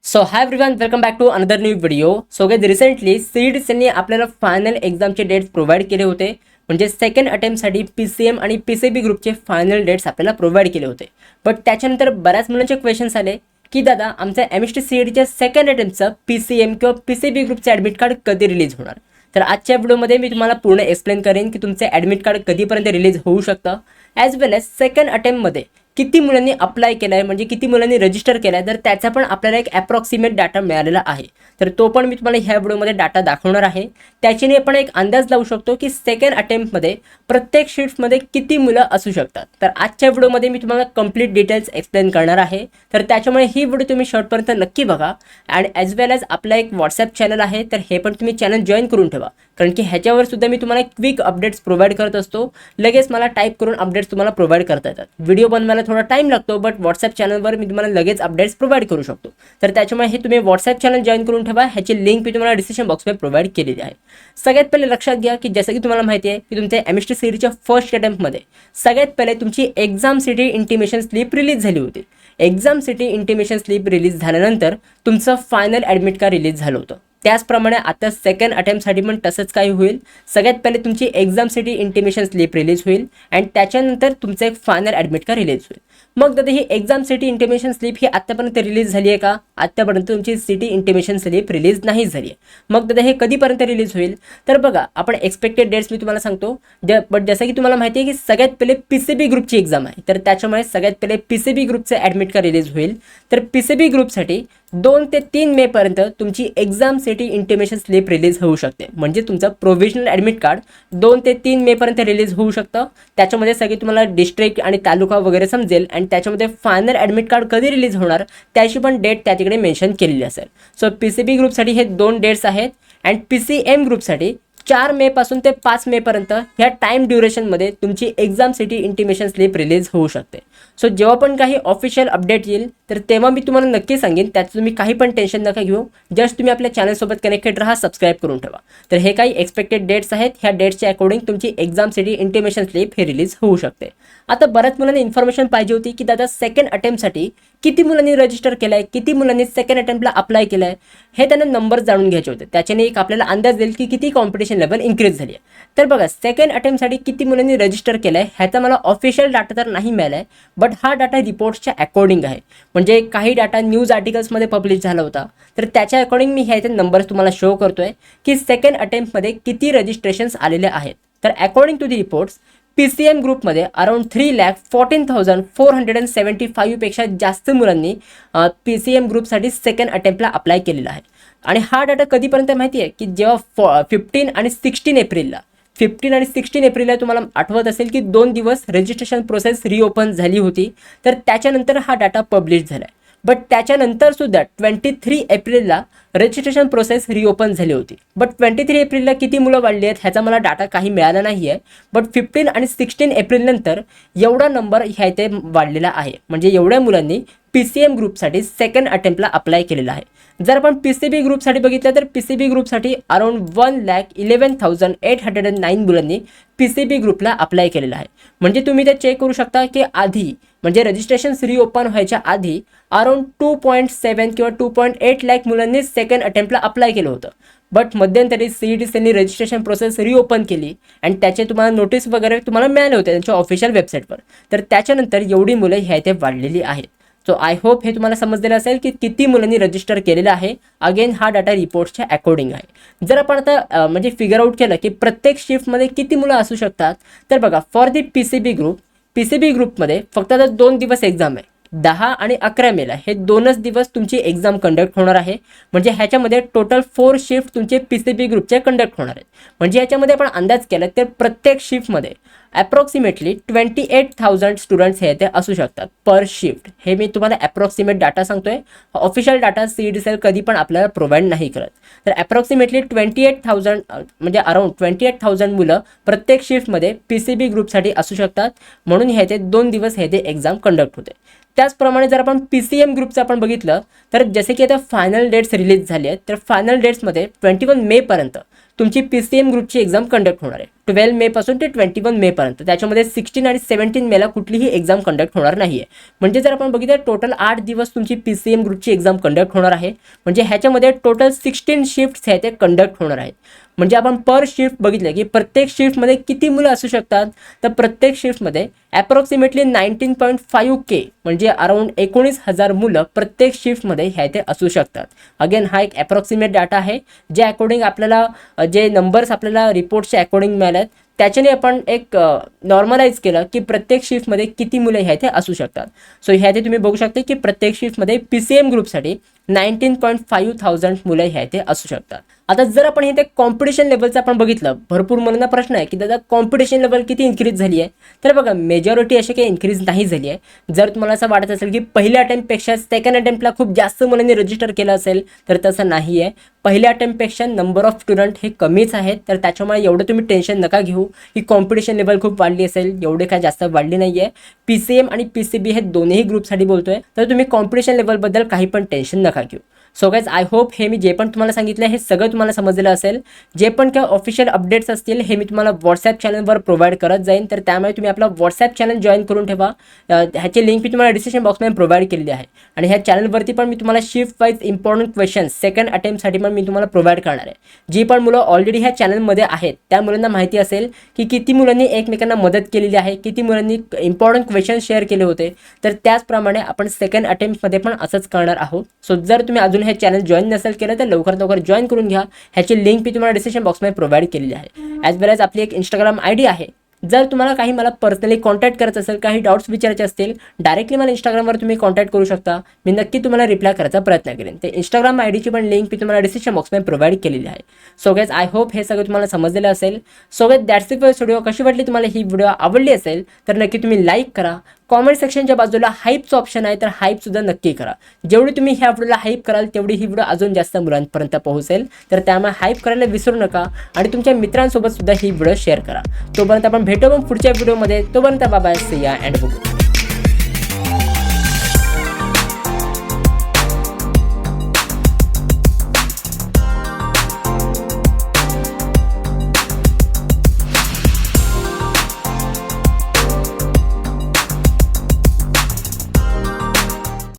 So hi everyone, welcome back to another new video. So guys, recently सीईटीने आपल्याला final एक्झामचे dates provide केले होते. म्हणजे सेकंड अटेम्प्टसाठी पीसीएम आणि पीसीबी ग्रुपचे फायनल डेट्स आपल्याला प्रोव्हाइड केले होते. बट त्याच्यानंतर बऱ्याच मुलांचे क्वेश्चन्स आले की दादा, आमच्या एमएसटी सीईटीच्या सेकंड अटेम्प्टचं पीसीएम किंवा पीसीबी ग्रुपचे ॲडमिट कार्ड कधी रिलीज होणार. तर आजच्या व्हिडिओमध्ये मी तुम्हाला पूर्ण एक्सप्लेन करेन की तुमचे ॲडमिट कार्ड कधीपर्यंत रिलीज होऊ शकतं, ॲज वेल एज सेकंड अटेम्प्टमध्ये किती मुलांनी अप्लाय केला आहे, म्हणजे किती मुलांनी रजिस्टर केला आहे. तर त्याचा पण आपल्याला एक ॲप्रॉक्सिमेट डाटा मिळालेला आहे. तर तो पण मी तुम्हाला ह्या व्हिडिओमध्ये डाटा दाखवणार आहे. त्याच्याने आपण एक अंदाज लावू शकतो की सेकंड अटेम्प्टमध्ये प्रत्येक शिफ्टमध्ये किती मुलं असू शकतात. तर आजच्या व्हिडिओमध्ये मी तुम्हाला कंप्लीट डिटेल्स एक्सप्लेन करणार आहे. तर त्याच्यामुळे ही व्हिडिओ तुम्ही शेवटपर्यंत नक्की बघा. अँड ॲज वेल एज आपला एक व्हॉट्सॲप चॅनल आहे, तर हे पण तुम्ही चॅनल जॉईन करून ठेवा. कारण की ह्याच्यावर सुद्धा मी तुम्हाला क्विक अपडेट्स प्रोव्हाइड करत असतो. लगेच मला टाईप करून अपडेट्स तुम्हाला प्रोव्हाइड करता येतात. व्हिडिओ बनवायला थोडा टाईम लागतो, बट व्हॉट्सॲप चॅनलवर मी तुम्हाला लगेच अपडेट्स प्रोव्हाइड करू शकतो. तर त्याच्यामुळे हे तुम्ही व्हॉट्सॲप चॅनल जॉईन करून ठेवा. ह्याची लिंक मी तुम्हाला डिस्क्रिप्शन बॉक्समध्ये प्रोव्हाइड केलेली आहे. सगळ्यात पहिले लक्षात घ्या की जसं की तुम्हाला माहिती आहे की तुमच्या एमएसटी सीईटीच्या फर्स्ट अटेम्प्टमध्ये सगळ्यात पहिले तुमची exam city intimation slip release झाली होती. Exam city intimation slip release झाल्यानंतर तुमचं फायनल ॲडमिट कार्ड रिलीज झालं होतं. त्याचप्रमाणे आता सेकंड अटेम्प्टसाठी पण तसंच काही होईल. सगळ्यात पहिले तुमची exam city intimation slip release होईल अँड त्याच्यानंतर तुमचं एक फायनल ॲडमिट कार्ड रिलीज होईल. मग दादा ही एक्झाम सिटी इंटिमेशन स्लिप ही आत्तापर्यंत रिलीज झाली आहे का? आत्तापर्यंत तुमची सिटी इंटिमेशन स्लिप रिलीज नाही झाली आहे. मग दादा हे कधीपर्यंत रिलीज होईल? तर बघा, आपण एक्सपेक्टेड डेट्स मी तुम्हाला सांगतो. बट जसं की तुम्हाला माहिती आहे की सगळ्यात पहिले पीसीबी ग्रुपची एक्झाम आहे, तर त्याच्यामुळे सगळ्यात पहिले पीसीबी ग्रुपचं ॲडमिट कार्ड रिलीज होईल. तर पीसीबी ग्रुपसाठी 2 ते 3 मेपर्यंत तुमची exam city intimation slip release होऊ शकते. म्हणजे तुमचं प्रोव्हिजनल ॲडमिट कार्ड 2 ते 3 मेपर्यंत रिलीज होऊ शकतं. त्याच्यामध्ये सगळी तुम्हाला डिस्ट्रिक्ट आणि तालुका वगैरे समजेल अँड त्याच्यामध्ये फायनल ॲडमिट कार्ड कधी रिलीज होणार त्याची पण डेट त्या तिकडे मेन्शन केलेली असेल. सो पीसीबी ग्रुपसाठी हे 2 डेट्स आहेत अँड पीसीएम ग्रुपसाठी 4 मे पासून ते 5 मेपर्यंत ह्या टाईम ड्युरेशनमध्ये तुमची exam city intimation slip release होऊ शकते. सो जेव्हा पण काही ऑफिशियल अपडेट येईल तर तेव्हा मी तुम्हाला नक्की सांगेन. त्याचं तुम्ही काही पण टेन्शन नका घेऊ. जस्ट तुम्ही आपल्या चॅनलसोबत कनेक्टेड राहा, सबस्क्राईब करून ठेवा. तर हे काही एक्सपेक्टेड डेट्स आहेत. ह्या डेट्सच्या अकॉर्डिंग तुमची एक्झाम सिटी इंटिमेशन स्लिप हे रिलीज होऊ शकते. आता बऱ्याच मुलांना इन्फॉर्मेशन पाहिजे होती की दादा सेकंड अटेम्प्टसाठी किती मुलांनी रजिस्टर केलं आहे, किती मुलांनी सेकंड अटेम्प्टला अप्लाय केलं आहे, हे त्यांना नंबर जाणून घ्यायचे होते. त्याच्याने एक आपल्याला अंदाज देईल की किती कॉम्पिटिशन लेवल इन्क्रीज झाली आहे. तर बघा, सेकंड अटेम्प्टसाठी किती मुलांनी रजिस्टर केलं आहे ह्याचा मला ऑफिशियल डाटा तर नाही मिळाला आहे, बट हा डाटा रिपोर्ट्सच्या अकॉर्डिंग आहे. म्हणजे काही डाटा न्यूज आर्टिकल्समध्ये पब्लिश झाला होता, तर त्याच्या अकॉर्डिंग मी ह्याचे नंबर्स तुम्हाला शो करतोय की सेकंड अटेम्प्टमध्ये किती रजिस्ट्रेशन्स आलेले आहेत. तर according to the reports PCM ग्रुपमध्ये अराउंड 3,14,475 पेक्षा जास्त मुलांनी पीसीएम ग्रुपसाठी सेकंड अटेम्प्टला अप्लाय केलेला आहे. आणि हा डाटा कधीपर्यंत माहिती आहे की जेव्हा 15 आणि 16 एप्रिलला तुम्हाला आठवत असेल की 2 दिवस रजिस्ट्रेशन प्रोसेस रिओपन झाली होती. तर त्याच्यानंतर हा डाटा पब्लिश झाला आहे. बट त्याच्यानंतर सुद्धा 23 एप्रिलला रजिस्ट्रेशन प्रोसेस रिओपन झाली होती. बट 23 एप्रिलला किती मुलं वाढली आहेत ह्याचा मला डाटा काही मिळाला नाही आहे. बट 15 आणि 16 एप्रिलनंतर एवढा नंबर ह्या इथे वाढलेला आहे. म्हणजे एवढ्या मुलांनी पीसीएम ग्रुपसाठी सेकंड अटेम्प्टला अप्लाय केलेला आहे. जर आपण पीसीबी ग्रुपसाठी बघितलं तर पीसीबी ग्रुपसाठी अराउंड 1,11,809 मुलांनी पीसीबी ग्रुपला अप्लाय केलेला आहे. म्हणजे तुम्ही ते चेक करू शकता की आधी म्हणजे रजिस्ट्रेशन रिओपन व्हायच्या आधी अराउंड 2.7 किंवा 2.8 लाख मुलांनी सेकंड अटेम्प्टला अप्लाय केलं होतं. बट मध्यंतरी सीईटीसीने रजिस्ट्रेशन प्रोसेस रिओपन केली अँड त्याचे तुम्हाला नोटीस वगैरे तुम्हाला मिळाले होते त्यांच्या ऑफिशियल वेबसाईटवर. तर त्याच्यानंतर एवढी मुलं ह्या इथे वाढलेली आहेत. सो आय होप हे तुम्हाला समजलेलं असेल की किती मुलांनी रजिस्टर केलेलं आहे. अगेन हा डाटा रिपोर्ट्सच्या अकॉर्डिंग आहे. जर आपण आता म्हणजे फिगर आउट केलं की प्रत्येक शिफ्टमध्ये किती मुलं असू शकतात, तर बघा, फॉर दी पीसीबी ग्रुपमध्ये फक्त आता 2 दिवस एक्झाम आहे. 10 आणि 11 मेला हे 2च दिवस तुमची एक्झाम कंडक्ट होणार आहे. म्हणजे ह्याच्यामध्ये टोटल 4 शिफ्ट तुमचे पीसीबी ग्रुपचे कंडक्ट होणार आहेत. म्हणजे ह्याच्यामध्ये आपण अंदाज केला तर प्रत्येक शिफ्टमध्ये अप्रॉक्सिमेटली 28,000 स्टुडंट्स हे ते असू शकतात पर शिफ्ट. हे मी तुम्हाला अप्रॉक्सिमेट डाटा सांगतोय. ऑफिशियल डाटा सीईटीसीएल कधी पण आपल्याला प्रोव्हाइड नाही करत. तर अप्रॉक्सिमेटली 28,000 म्हणजे अराउंड 28,000 मुलं प्रत्येक शिफ्टमध्ये पीसीबी ग्रुपसाठी असू शकतात. म्हणून हे ते 2 दिवस हे ते एक्झाम कंडक्ट होते. त्याचप्रमाणे जर आपण पीसीएम ग्रुपचं आपण बघितलं तर जसे की आता फायनल डेट्स रिलीज झाले आहेत, तर फायनल डेट्समध्ये 21 मेपर्यंत तुमची PCM ग्रुपची एक्झाम कंडक्ट होणार आहे 12 मे पासून ते 21 मे पर्यंत. त्याच्यामध्ये 16 आणि 17 मेला कुठलीही एक्झाम कंडक्ट होणार नाही आहे. म्हणजे जर आपण बघितलं टोटल 8 दिवस तुमची PCM ग्रुपची एक्झाम कंडक्ट होणार आहे. म्हणजे ह्याच्यामध्ये टोटल 16 शिफ्ट्स आहेत ते कंडक्ट होणार आहेत. म्हणजे आपण पर शिफ्ट बघितलं की प्रत्येक शिफ्टमध्ये किती मुलं असू शकतात, तर प्रत्येक शिफ्टमध्ये अप्रॉक्सिमेटली 19.5K म्हणजे अराउंड 19,000 मुलं प्रत्येक शिफ्टमध्ये ह्या इथे असू शकतात. अगेन हा एक अप्रॉक्सिमेट डाटा आहे, जे अकॉर्डिंग आपल्याला जे नंबर्स आपल्याला रिपोर्टच्या अकॉर्डिंग मिळाले आहेत त्याच्याने आपण एक नॉर्मलाइज केलं की प्रत्येक शिफ्टमध्ये किती मुलं ह्या इथे असू शकतात. सो ह्या इथे तुम्ही बघू शकता की प्रत्येक शिफ्टमध्ये PCM ग्रुपसाठी 19,500 मुलं ह्या इथे असू शकतात. आता जर आपण इथे कॉम्पिटिशन लेवलचं आपण बघितलं, भरपूर मुलांना प्रश्न आहे की दादा कॉम्पिटिशन लेवल किती इन्क्रीज झाली आहे. तर बघा मेजॉरिटी अशी काही इन्क्रीज नाही झाली आहे. जर तुम्हाला असं वाटत असेल की पहिल्या अटेम्प्टपेक्षा सेकंड अटेम्प्टला खूप जास्त मुलांनी रजिस्टर केलं असेल, तर तसं नाही आहे. पहिल्या अटेम्प्टपेक्षा नंबर ऑफ स्टुडंट हे कमीच आहेत. तर त्याच्यामुळे एवढं तुम्ही टेन्शन नका घेऊ की कॉम्पिटिशन लेवल खूप वाढली असेल. एवढे काय जास्त वाढली नाही आहे. PCM आणि PCB हे दोन्ही ग्रुपसाठी बोलतोय, तर तुम्ही कॉम्पिटिशन लेवलबद्दल काही पण टेन्शन नका घेऊ. सो गाइज आय होप हे मी जे पण तुम्हाला सांगितलं हे सगळं तुम्हाला समजलेलं असेल. जे पण काही ऑफिशियल अपडेट्स असतील हे मी तुम्हाला व्हॉट्सॲप चॅनलवर प्रोव्हाइड करत जाईन. तर त्यामुळे तुम्ही आपला व्हॉट्सॲप चॅनल जॉईन करून ठेवा. ह्याची लिंक मी तुम्हाला डिस्क्रिप्शन बॉक्समध्ये प्रोव्हाइड केलेली आहे. आणि ह्या चॅनलवरती पण मी तुम्हाला shift wise important questions second अटेम्प्टसाठी पण मी तुम्हाला प्रोव्हाइड करणार आहे. जी पण मुलं ऑलरेडी ह्या चॅनलमध्ये आहेत त्या मुलांना माहिती असेल की किती मुलांनी एकमेकांना मदत केलेली आहे, किती मुलांनी इम्पॉर्टंट क्वेश्चन शेअर केले होते. तर त्याचप्रमाणे आपण सेकंड अटेम्प्टमध्ये पण असंच करणार आहोत. सो जर तुम्ही अजून हे चॅनल जॉईन नसेल केलं तर लवकरात लवकर जॉईन करून घ्या. ह्याची लिंक मी तुम्हाला डिस्क्रिप्शन बॉक्समध्ये प्रोव्हाइड केलेली आहे. ॲज वेल ॲज आपली एक इंस्टाग्राम ID आहे. जर तुम्हाला काही मला पर्सनली कॉन्टॅक्ट करायचं असेल, काही डाऊट्स विचारायचे असतील, डायरेक्टली मला इंस्टाग्रामवर तुम्ही कॉन्टॅक्ट करू शकता. मी नक्की तुम्हाला रिप्लाय करायचा प्रयत्न करेन. ते इंस्टाग्राम IDची पण लिंक मी तुम्हाला डिस्क्रिप्शन बॉक्समध्ये प्रोव्हाइड केलेली आहे. सो गाइज आय होप हे सगळं तुम्हाला समजलेलं असेल. So guys that's it for video. कशी वाटली तुम्हाला ही व्हिडिओ आवडली असेल तर नक्की तुम्ही लाईक करा. कॉमेंट सेक्शनच्या बाजूला हाईपचं ऑप्शन आहे, तर हाईपसुद्धा नक्की करा. जेवढी तुम्ही ह्या व्हिडिओला हाईप कराल तेवढी ही व्हिडिओ अजून जास्त मुलांपर्यंत पोहोचेल. तर त्यामुळे हाईप करायला विसरू नका आणि तुमच्या मित्रांसोबत सुद्धा ही व्हिडिओ शेअर करा. तोपर्यंत आपण भेटू मग पुढच्या व्हिडिओमध्ये. तोपर्यंत बाय बाय, सी या अँड बुक.